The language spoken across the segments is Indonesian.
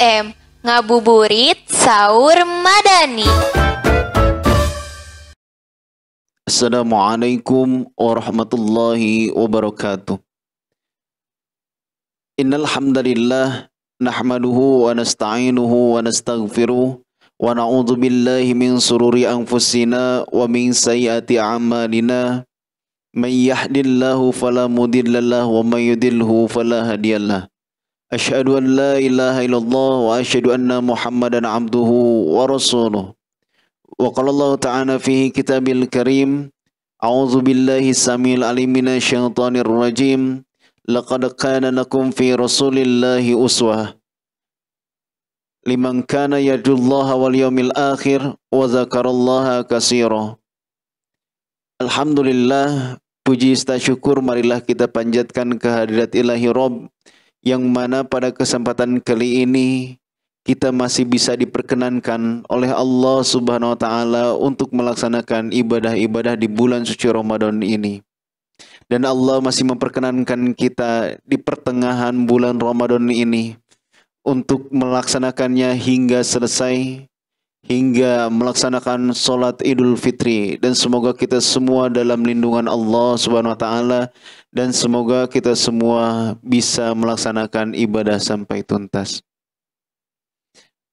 FM, ngabuburit sahur madani. Assalamualaikum warahmatullahi wabarakatuh. Innal hamdalillah nahmaduhu wa nasta'inuhu wa nastaghfiruh wa na'udzu billahi min sururi anfusina wa min sayyiati a'malina. May yahdihillahu fala mudhillalah wa may yudhlilhu fala hadiyalah. Asyhadu an la ilaha illallah wa asyhadu anna Muhammadan abduhu wa rasuluh. Wa qala Allah ta'ala fi kitabil karim, a'udzu billahi samil alim minasyaitonir rajim. Laqad kana lakum fi rasulillahi uswah liman kana yarjullaha wal yawmil akhir wa dzakarallaha katsira. Alhamdulillah, puji serta syukur marilah kita panjatkan kehadirat Ilahi Rabb, yang mana pada kesempatan kali ini kita masih bisa diperkenankan oleh Allah Subhanahu wa taala untuk melaksanakan ibadah-ibadah di bulan suci Ramadan ini. Dan Allah masih memperkenankan kita di pertengahan bulan Ramadan ini untuk melaksanakannya hingga selesai, hingga melaksanakan sholat Idul Fitri. Dan semoga kita semua dalam lindungan Allah Subhanahu wa taala, dan semoga kita semua bisa melaksanakan ibadah sampai tuntas.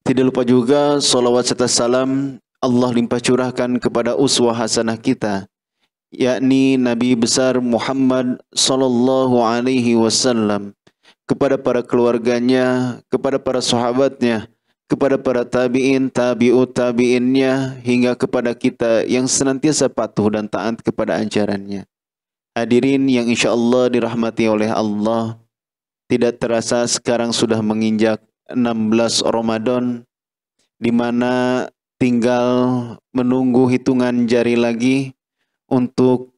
Tidak lupa juga salawat serta salam Allah limpah curahkan kepada uswah hasanah kita, yakni Nabi besar Muhammad sallallahu alaihi wasallam, kepada para keluarganya, kepada para sahabatnya, kepada para tabi'in, tabi'ut tabi'innya, hingga kepada kita yang senantiasa patuh dan taat kepada ajarannya. Hadirin yang insyaallah dirahmati oleh Allah, tidak terasa sekarang sudah menginjak 16 Ramadan, di mana tinggal menunggu hitungan jari lagi untuk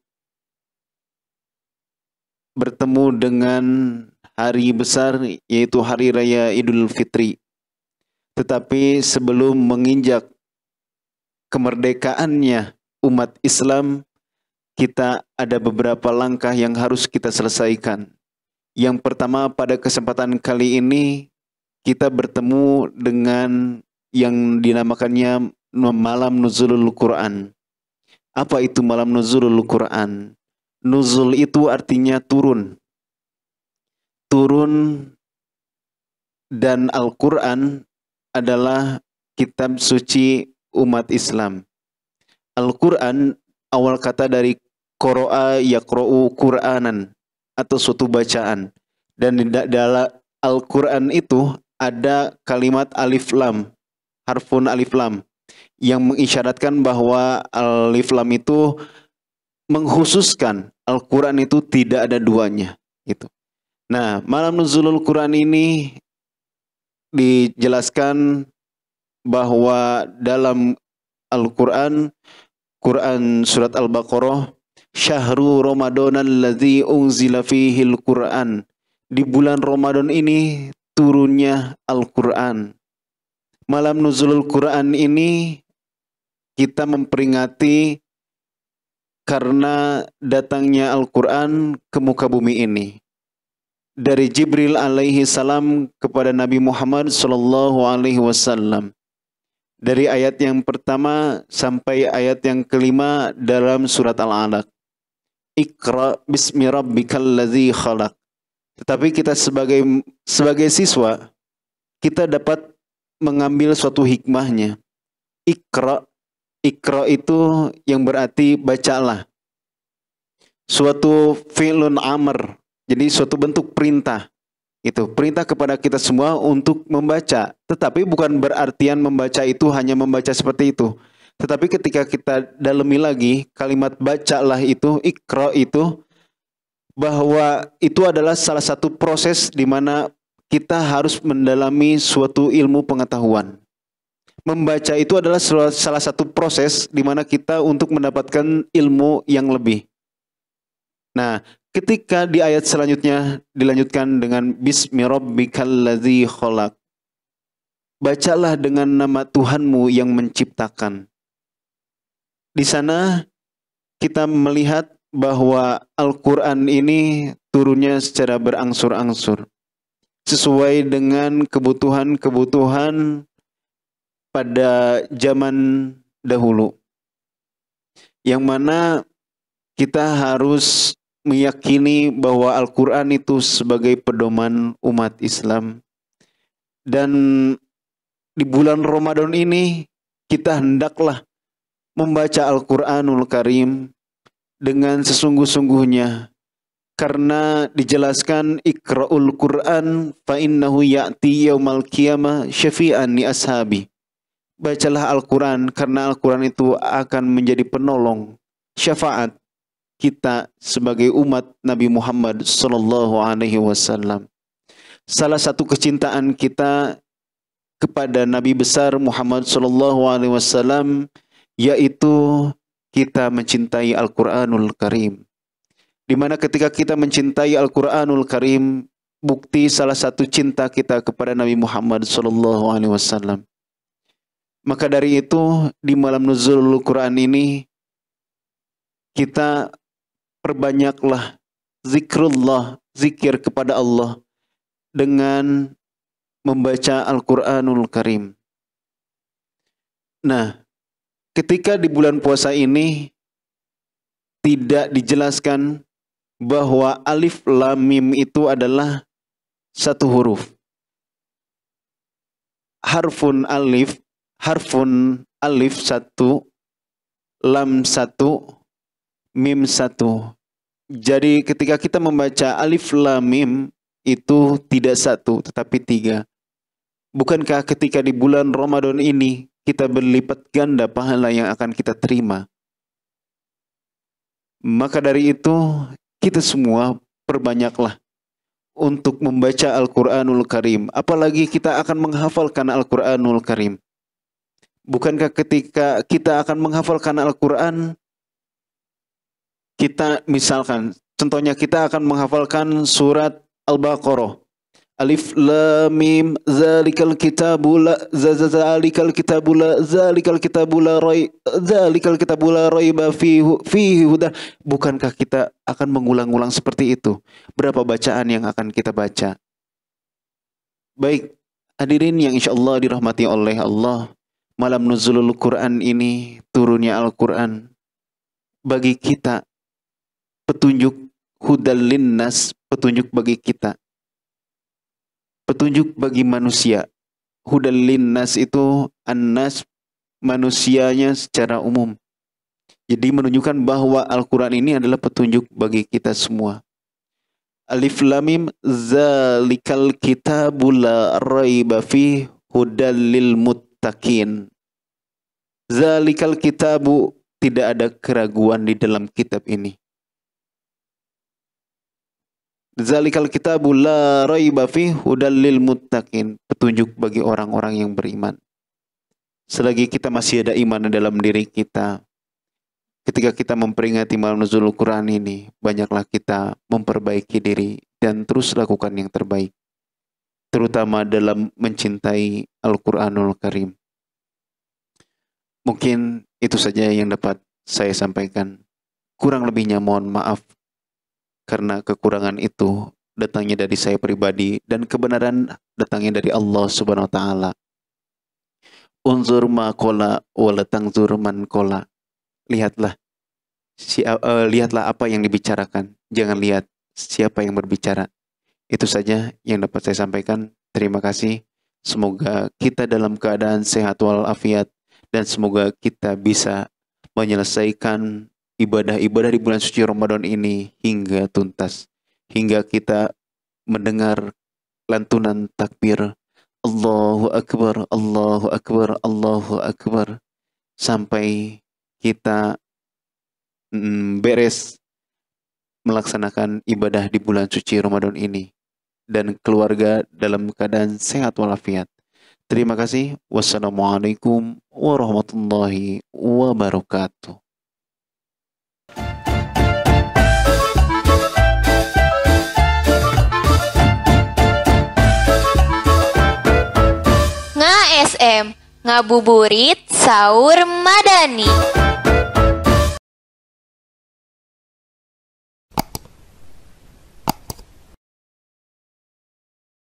bertemu dengan hari besar, yaitu Hari Raya Idul Fitri. Tetapi sebelum menginjak kemerdekaannya umat Islam, kita ada beberapa langkah yang harus kita selesaikan. Yang pertama, pada kesempatan kali ini kita bertemu dengan yang dinamakannya Malam Nuzulul Quran. Apa itu Malam Nuzulul Quran? Nuzul itu artinya turun. Turun, dan Al-Quran adalah kitab suci umat Islam. Al-Quran awal kata dari qara'a yaqra'u Qur'anan, atau suatu bacaan. Dan di dalam Al-Quran itu ada kalimat alif lam, harfun alif lam, yang mengisyaratkan bahwa alif lam itu mengkhususkan Al-Quran itu tidak ada duanya gitu. Nah, Malam Nuzulul Quran ini dijelaskan bahwa dalam Al-Quran, Quran surat Al-Baqarah, Syahrul Ramadanal ladzi unzila fihil Quran, di bulan Ramadan ini turunnya Al-Quran. Malam Nuzulul Quran ini kita memperingati karena datangnya Al-Quran ke muka bumi ini. Dari Jibril alaihi salam kepada Nabi Muhammad sallallahu alaihi wasallam. Dari ayat yang pertama sampai ayat yang kelima dalam surat Al-Alaq. Iqra bismi rabbikal ladzi khalaq. Tetapi kita sebagai siswa, kita dapat mengambil suatu hikmahnya. Iqra itu yang berarti bacalah. Suatu fi'lun amr, jadi suatu bentuk perintah. Itu perintah kepada kita semua untuk membaca. Tetapi bukan berartian membaca itu hanya membaca seperti itu. Tetapi ketika kita dalami lagi kalimat bacalah itu, Iqra itu, bahwa itu adalah salah satu proses di mana kita harus mendalami suatu ilmu pengetahuan. Membaca itu adalah salah satu proses di mana kita untuk mendapatkan ilmu yang lebih. Nah, ketika di ayat selanjutnya dilanjutkan dengan Bismi rabbikal ladzi khalaq. Bacalah dengan nama Tuhanmu yang menciptakan. Di sana kita melihat bahwa Al-Quran ini turunnya secara berangsur-angsur. sesuai dengan kebutuhan-kebutuhan pada zaman dahulu. Yang mana kita harus meyakini bahwa Al-Quran itu sebagai pedoman umat Islam. Dan di bulan Ramadan ini kita hendaklah membaca Al-Quranul Karim dengan sesungguh-sungguhnya. Karena dijelaskan Iqra'ul Quran fa innahu ya'ti yaumal qiyamah syafi'an li ashabi. Bacalah Al-Quran karena Al-Quran itu akan menjadi penolong, syafaat kita sebagai umat Nabi Muhammad sallallahu alaihi wasallam. Salah satu kecintaan kita kepada Nabi besar Muhammad sallallahu alaihi wasallam yaitu kita mencintai Al-Qur'anul Karim. Di mana ketika kita mencintai Al-Qur'anul Karim, bukti salah satu cinta kita kepada Nabi Muhammad sallallahu alaihi wasallam. Maka dari itu di malam nuzulul Quran ini kita perbanyaklah zikrullah, zikir kepada Allah dengan membaca Al-Quranul Karim. Nah, ketika di bulan puasa ini tidak dijelaskan bahwa alif lam mim itu adalah satu huruf. Harfun alif satu, lam satu, mim satu. Jadi ketika kita membaca alif lam mim itu tidak satu tetapi tiga. Bukankah ketika di bulan Ramadan ini kita berlipat ganda pahala yang akan kita terima? Maka dari itu kita semua perbanyaklah untuk membaca Al-Quranul Karim. Apalagi kita akan menghafalkan Al-Quranul Karim. Bukankah ketika kita akan menghafalkan Al-Quran, kita misalkan, contohnya kita akan menghafalkan surat Al-Baqarah. Alif lam mim zalikal kitabu la raiba fihi hudan. Bukankah kita akan mengulang-ulang seperti itu? Berapa bacaan yang akan kita baca? Baik, hadirin yang insyaallah dirahmati oleh Allah, malam nuzulul Quran ini, turunnya Al-Quran bagi kita petunjuk, hudal linnas, petunjuk bagi kita, petunjuk bagi manusia. Hudal linnas itu annas, manusianya secara umum. Jadi menunjukkan bahwa Al-Quran ini adalah petunjuk bagi kita semua. Alif lam mim zalikal kitabu la raiba fihi hudal lil muttaqin. Zalikal kitabu, tidak ada keraguan di dalam kitab ini. Zalikal kitabu la raiba fihi hudal lil muttaqin, petunjuk bagi orang-orang yang beriman. Selagi kita masih ada iman dalam diri kita, ketika kita memperingati malam nuzulul Quran ini, banyaklah kita memperbaiki diri dan terus lakukan yang terbaik, terutama dalam mencintai Al-Quranul Karim. Mungkin itu saja yang dapat saya sampaikan. Kurang lebihnya mohon maaf, karena kekurangan itu datangnya dari saya pribadi dan kebenaran datangnya dari Allah Subhanahu wa taala. Unzur ma qala wa la tanzur man qala. Lihatlah lihatlah apa yang dibicarakan, jangan lihat siapa yang berbicara. Itu saja yang dapat saya sampaikan. Terima kasih. Semoga kita dalam keadaan sehat walafiat dan semoga kita bisa menyelesaikan ibadah-ibadah di bulan suci Ramadan ini hingga tuntas, hingga kita mendengar lantunan takbir Allahu Akbar, Allahu Akbar, Allahu Akbar, sampai kita beres melaksanakan ibadah di bulan suci Ramadan ini dan keluarga dalam keadaan sehat walafiat. Terima kasih. Wassalamualaikum warahmatullahi wabarakatuh. SM Ngabuburit Sahur Madani.